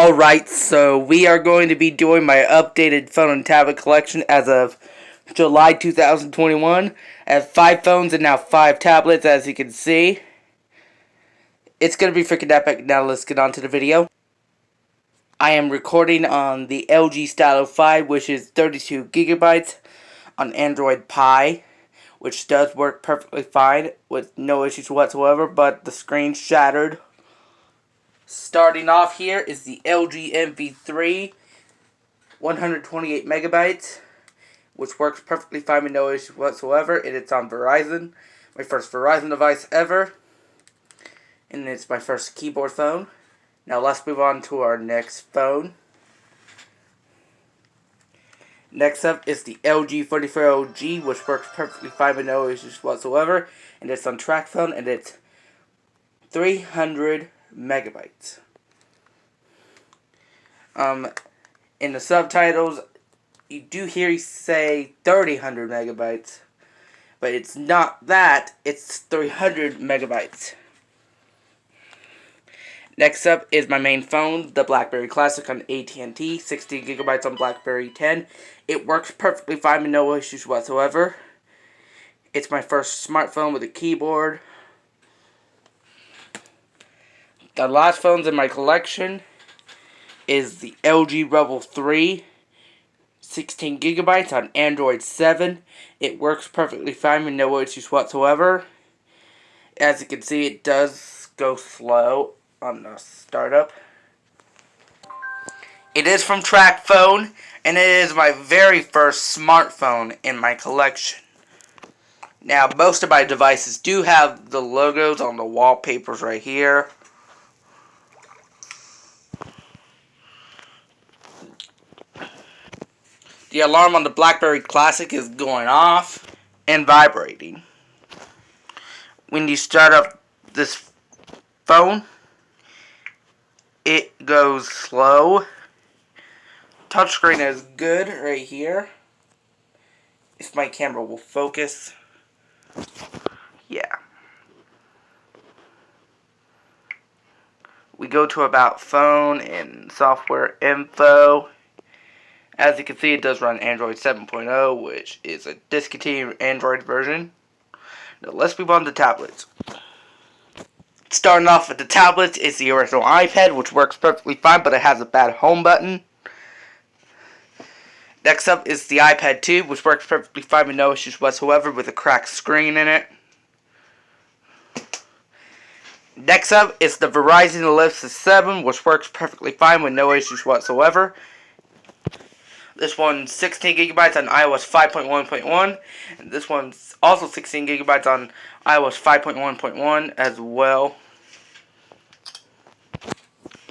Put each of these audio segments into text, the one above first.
Alright, so we are going to be doing my updated phone and tablet collection as of July 2021. I have 5 phones and now 5 tablets, as you can see. It's going to be freaking epic. Now let's get on to the video. I am recording on the LG Stylo 5, which is 32 gigabytes on Android Pie, which does work perfectly fine with no issues whatsoever, but the screen shattered. Starting off here is the LG MV3 128 megabytes, which works perfectly fine with no issues whatsoever, and it's on Verizon. My first Verizon device ever, and it's my first keyboard phone. Now let's move on to our next phone. Next up is the LG 44OG, which works perfectly fine with no issues whatsoever, and it's on track phone, and it's 300 megabytes. In the subtitles, you do hear you say 300 megabytes, but it's not that, it's 300 megabytes. Next up is my main phone, the Blackberry Classic on AT&T, 16 gigabytes on Blackberry 10. It works perfectly fine with no issues whatsoever. It's my first smartphone with a keyboard. The last phones in my collection is the LG Rebel 3, 16 gigabytes on Android 7. It works perfectly fine with no issues whatsoever. As you can see, it does go slow on the startup. It is from TrackPhone, and it is my very first smartphone in my collection. Now, most of my devices do have the logos on the wallpapers right here. The alarm on the Blackberry Classic is going off and vibrating. When you start up this phone, it goes slow. Touchscreen is good right here. If my camera will focus. Yeah. We go to About Phone and Software Info. As you can see, it does run Android 7.0, which is a discontinued Android version. Now let's move on to tablets. Starting off with the tablets is the original iPad, which works perfectly fine, but it has a bad home button. Next up is the iPad 2, which works perfectly fine with no issues whatsoever, with a cracked screen in it. Next up is the Verizon Ellipsis 7, which works perfectly fine with no issues whatsoever. This one's 16 gigabytes on iOS 5.1.1, and this one's also 16 gigabytes on iOS 5.1.1 as well.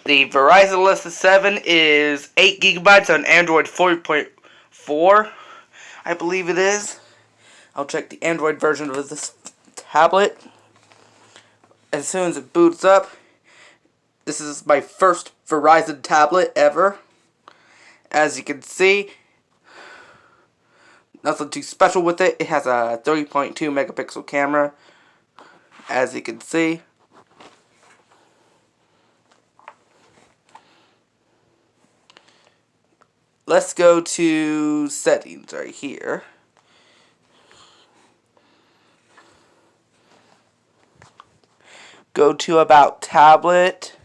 The Verizon Ellipsis 7 is 8 gigabytes on Android 4.4, I believe it is. I'll check the Android version of this tablet. As soon as it boots up, this is my first Verizon tablet ever. As you can see, nothing too special with it. It has a 3.2 megapixel camera, as you can see. Let's go to settings right here. Go to About Tablet.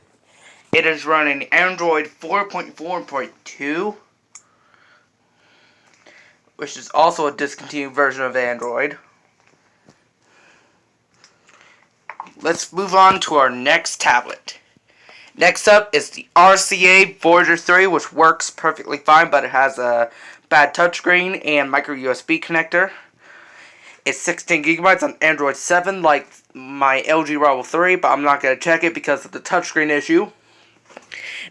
It is running Android 4.4.2, which is also a discontinued version of Android. Let's move on to our next tablet. Next up is the RCA Voyager 3, which works perfectly fine, but it has a bad touchscreen and micro USB connector. It's 16 gigabytes on Android 7, like my LG Rebel 3, but I'm not going to check it because of the touchscreen issue.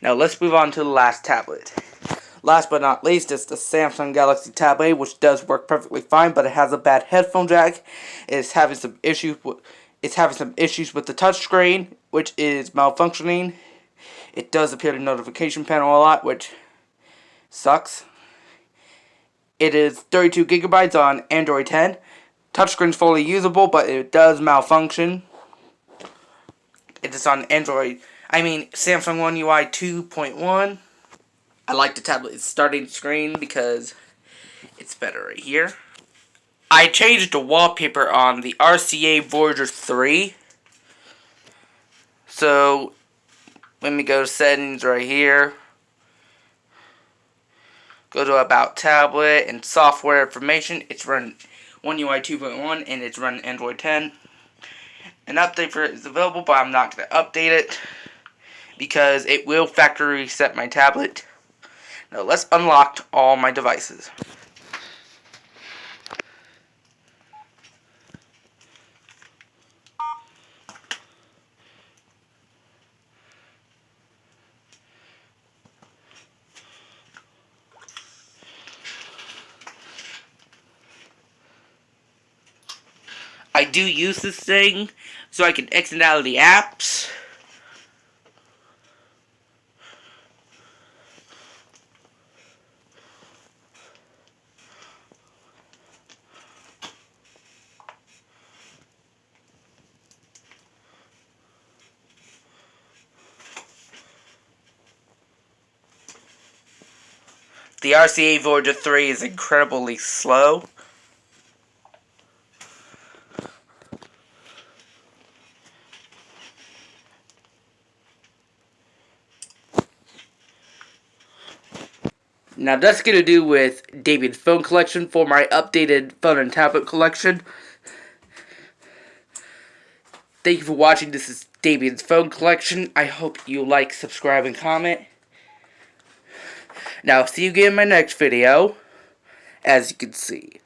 Now let's move on to the last tablet. Last but not least is the Samsung Galaxy Tab A, which does work perfectly fine, but it has a bad headphone jack. It's having some issues with the touchscreen, which is malfunctioning. It does appear in the notification panel a lot, which sucks. It is 32 gigabytes on Android 10. Touchscreen's fully usable, but it does malfunction. It is on Android Samsung One UI 2.1. I like the tablet's starting screen because it's better right here. I changed the wallpaper on the RCA Voyager 3. So, let me go to settings right here. Go to About Tablet and Software Information. It's running One UI 2.1 and it's running Android 10. An update for it is available, but I'm not going to update it because it will factory reset my tablet. Now let's unlock all my devices. I do use this thing so I can exit out of the apps. The RCA Voyager 3 is incredibly slow. Now that's going to do with David's phone collection for my updated phone and tablet collection. Thank you for watching. This is David's phone collection. I hope you like, subscribe, and comment. Now, see you again in my next video, as you can see.